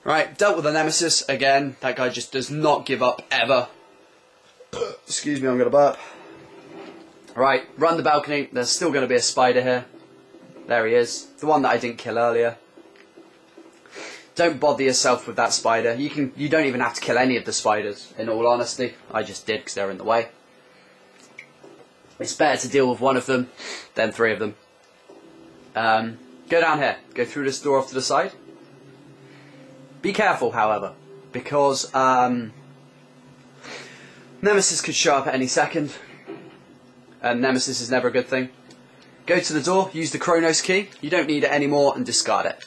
Right, dealt with a nemesis again. That guy just does not give up ever. Excuse me, I'm going to burp. Right, run the balcony. There's still going to be a spider here. There he is. The one that I didn't kill earlier. Don't bother yourself with that spider. You don't even have to kill any of the spiders, in all honesty. I just did because they're in the way. It's better to deal with one of them than three of them. Go down here. Go through this door off to the side. Be careful, however, because Nemesis could show up at any second, and Nemesis is never a good thing. Go to the door, use the Chronos key. You don't need it anymore, and discard it.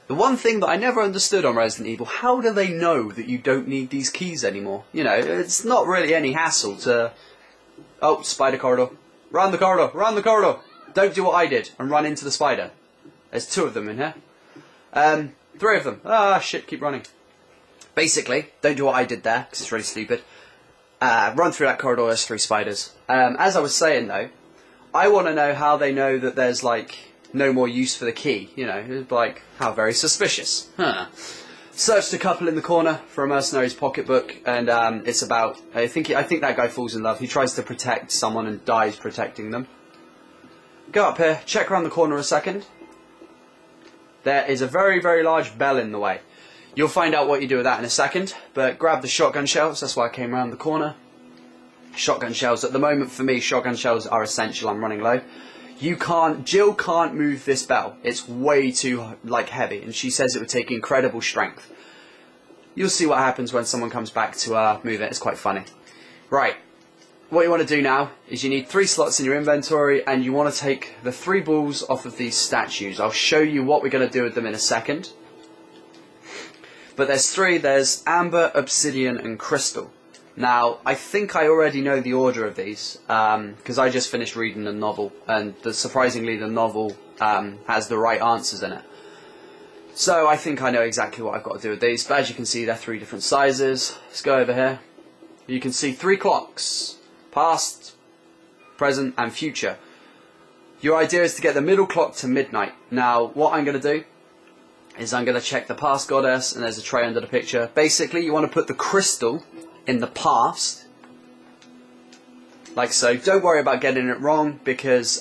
The one thing that I never understood on Resident Evil, how do they know that you don't need these keys anymore? You know, it's not really any hassle to... Oh, spider corridor. Round the corridor, round the corridor. Don't do what I did and run into the spider. There's two of them in here. Three of them. Ah, shit, keep running. Basically, don't do what I did there, because it's really stupid. Run through that corridor, there's three spiders. As I was saying, though, I want to know how they know that there's, like, no more use for the key. You know, like, how very suspicious. Huh. Searched a couple in the corner for a mercenary's pocketbook, and it's about... I think that guy falls in love. He tries to protect someone and dies protecting them. Go up here, check around the corner a second. There is a very, very large bell in the way. You'll find out what you do with that in a second, but grab the shotgun shells. That's why I came around the corner. Shotgun shells. At the moment, for me, shotgun shells are essential. I'm running low. Jill can't move this bell. It's way too, like, heavy, and she says it would take incredible strength. You'll see what happens when someone comes back to move it. It's quite funny. Right. What you want to do now is you need 3 slots in your inventory, and you want to take the 3 balls off of these statues. I'll show you what we're going to do with them in a second. But there's 3. There's Amber, Obsidian, and Crystal. Now, I think I already know the order of these, because I just finished reading the novel, and surprisingly the novel has the right answers in it. So I think I know exactly what I've got to do with these, but as you can see, they're 3 different sizes. Let's go over here. You can see 3 clocks. Past, present, and future. Your idea is to get the middle clock to midnight. Now, what I'm going to do is I'm going to check the past goddess, and there's a tray under the picture. Basically, you want to put the crystal in the past, like so. Don't worry about getting it wrong, because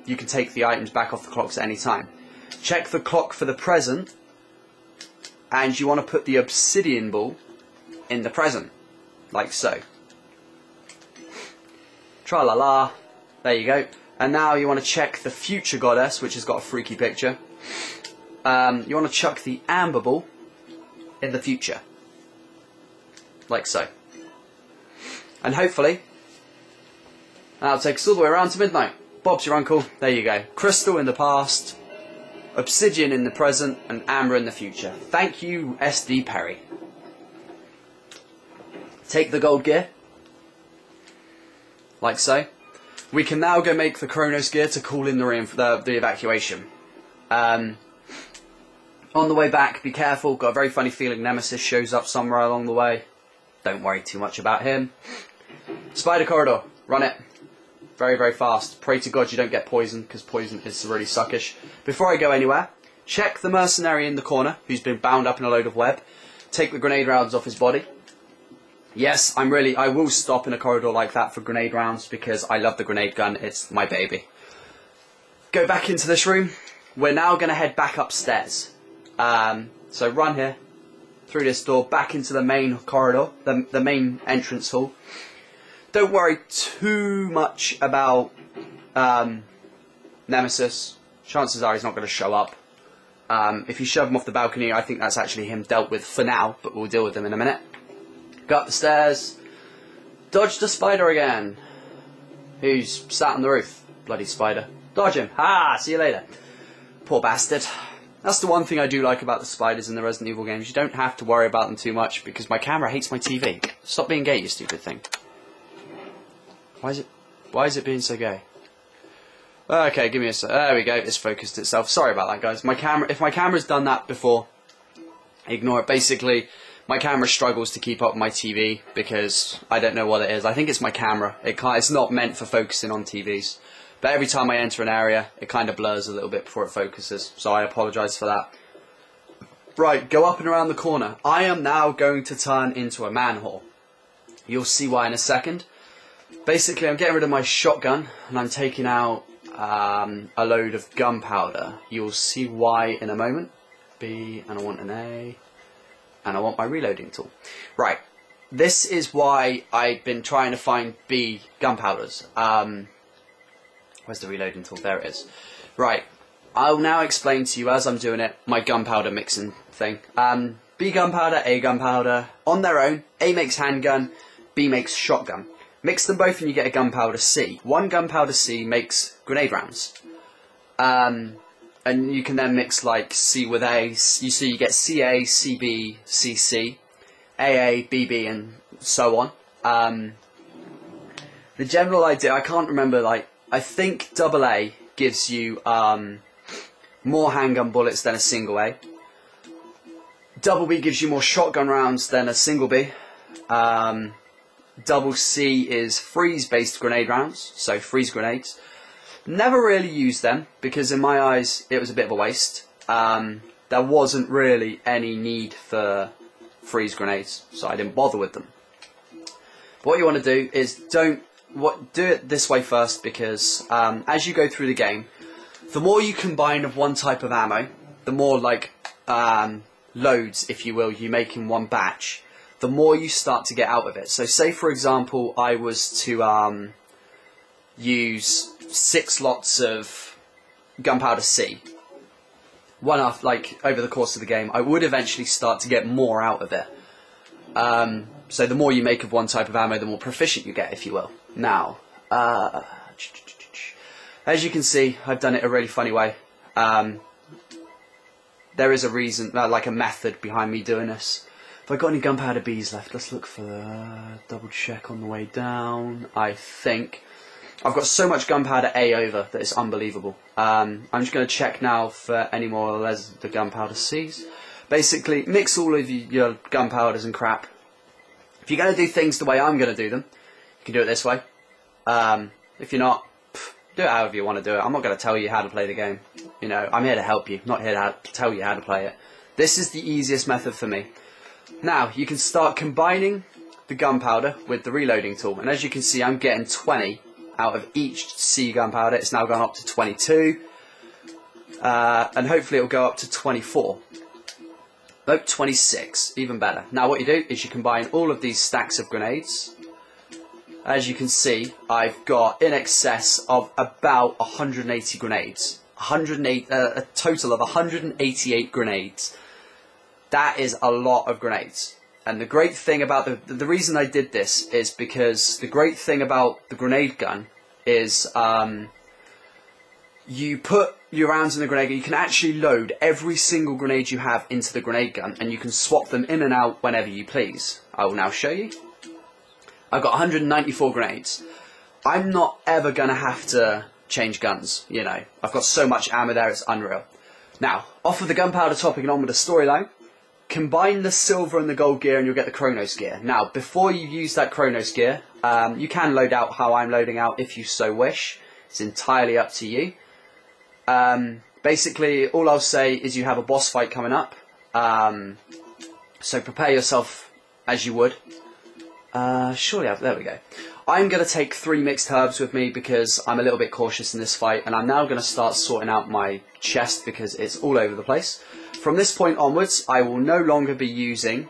you can take the items back off the clocks at any time. Check the clock for the present, and you want to put the obsidian ball in the present, like so. Tra-la-la. There you go. And now you want to check the future goddess, which has got a freaky picture. You want to chuck the amber ball in the future. Like so. And hopefully, that'll take us all the way around to midnight. Bob's your uncle. There you go. Crystal in the past, obsidian in the present, and amber in the future. Thank you, S.D. Perry. Take the gold gear. Like so. We can now go make the Chronos gear to call in the evacuation. On the way back, be careful. Got a very funny feeling Nemesis shows up somewhere along the way. Don't worry too much about him. Spider corridor. Run it. Very, very fast. Pray to God you don't get poisoned, because poison is really suckish. Before I go anywhere, check the mercenary in the corner, who's been bound up in a load of web. Take the grenade rounds off his body. Yes, I will stop in a corridor like that for grenade rounds, because I love the grenade gun. It's my baby. Go back into this room. We're now going to head back upstairs. So run here, through this door, back into the main corridor, the main entrance hall. Don't worry too much about Nemesis. Chances are he's not going to show up. If you shove him off the balcony, I think that's actually him dealt with for now, but we'll deal with him in a minute. Go up the stairs, dodge the spider again, who's sat on the roof. Bloody spider. Dodge him. Ha! See you later. Poor bastard. That's the one thing I do like about the spiders in the Resident Evil games. You don't have to worry about them too much, because my camera hates my TV. Stop being gay, you stupid thing. Why is it being so gay? Okay, give me a sec. There we go. It's focused itself. Sorry about that, guys. If my camera's done that before, ignore it. Basically, my camera struggles to keep up with my TV because I don't know what it is. I think it's my camera. It's not meant for focusing on TVs. But every time I enter an area, it kind of blurs a little bit before it focuses. So I apologise for that. Right, go up and around the corner. I am now going to turn into a man-whore. You'll see why in a second. Basically, I'm getting rid of my shotgun, and I'm taking out a load of gunpowder. You'll see why in a moment. B, and I want an A, and I want my reloading tool. Right, this is why I've been trying to find B gunpowders. Where's the reloading tool? There it is. Right, I'll now explain to you as I'm doing it my gunpowder mixing thing. B gunpowder, A gunpowder, on their own. A makes handgun, B makes shotgun. Mix them both and you get a gunpowder C. One gunpowder C makes grenade rounds. And you can then mix like C with A. You get CA, CB, CC, AA, BB, and so on. The general idea, I can't remember, like, I think AA gives you more handgun bullets than a single A. Double B gives you more shotgun rounds than a single B. Double C is freeze-based grenade rounds, so freeze grenades. Never really used them, because in my eyes it was a bit of a waste. There wasn't really any need for freeze grenades, so I didn't bother with them. But what you want to do is do it this way first, because as you go through the game, the more you combine of one type of ammo, the more like loads, if you will, you make in one batch, the more you start to get out of it. So say for example I was to use 6 lots of gunpowder C, one off, like over the course of the game, I would eventually start to get more out of it. So the more you make of one type of ammo, the more proficient you get, if you will. Now, as you can see, I've done it a really funny way. There is a reason, like a method behind me doing this. Have I got any gunpowder Bs left? Let's look for the double check on the way down. I think I've got so much gunpowder A over that it's unbelievable. I'm just going to check now for any more or less the gunpowder Cs. Basically, mix all of your gunpowders and crap. If you're going to do things the way I'm going to do them, you can do it this way. If you're not, do it however you want to do it. I'm not going to tell you how to play the game. You know, I'm here to help you, not here to tell you how to play it. This is the easiest method for me. Now, you can start combining the gunpowder with the reloading tool. And as you can see, I'm getting 20 out of each C gunpowder. It's now gone up to 22. And hopefully it'll go up to 24. Nope, 26. Even better. Now what you do is you combine all of these stacks of grenades. As you can see, I've got in excess of about 180 grenades. A total of 188 grenades. That is a lot of grenades. And the great thing about the reason I did this is because the great thing about the grenade gun is you put your rounds in the grenade gun, you can actually load every single grenade you have into the grenade gun, and you can swap them in and out whenever you please. I will now show you. I've got 194 grenades. I'm not ever going to have to change guns, you know. I've got so much ammo there, it's unreal. Now, off of the gunpowder topic and on with the storyline, combine the silver and the gold gear and you'll get the Chronos gear. Now, before you use that Chronos gear, you can load out how I'm loading out if you so wish. It's entirely up to you. Basically, all I'll say is you have a boss fight coming up. So prepare yourself as you would. There we go. I'm going to take 3 mixed herbs with me because I'm a little bit cautious in this fight, and I'm now going to start sorting out my chest because it's all over the place. From this point onwards, I will no longer be using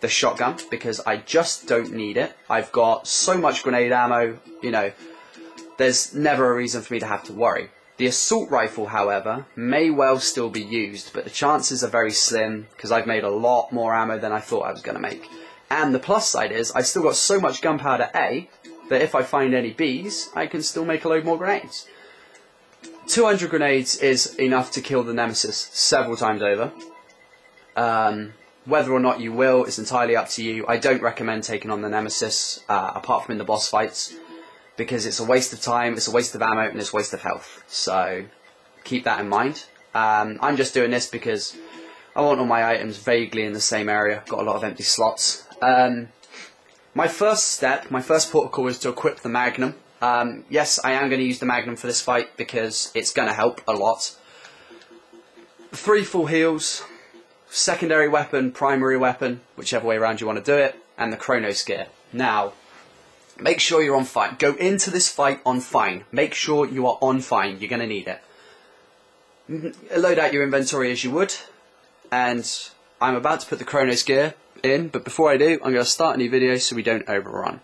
the shotgun because I just don't need it. I've got so much grenade ammo, you know, there's never a reason for me to have to worry. The assault rifle, however, may well still be used, but the chances are very slim because I've made a lot more ammo than I thought I was going to make. And the plus side is, I've still got so much gunpowder A that if I find any Bs, I can still make a load more grenades. 200 grenades is enough to kill the Nemesis several times over. Whether or not you will is entirely up to you. I don't recommend taking on the Nemesis, apart from in the boss fights, because it's a waste of time, it's a waste of ammo, and it's a waste of health. So, keep that in mind. I'm just doing this because I want all my items vaguely in the same area. Got a lot of empty slots. My first step, my first protocol is to equip the Magnum. Yes, I am going to use the Magnum for this fight because it's going to help a lot. 3 full heals, secondary weapon, primary weapon, whichever way around you want to do it, and the Chronos gear. Now, make sure you're on fine. Go into this fight on fine. Make sure you are on fine. You're going to need it. Load out your inventory as you would, and I'm about to put the Chronos gear in, but before I do, I'm going to start a new video so we don't overrun.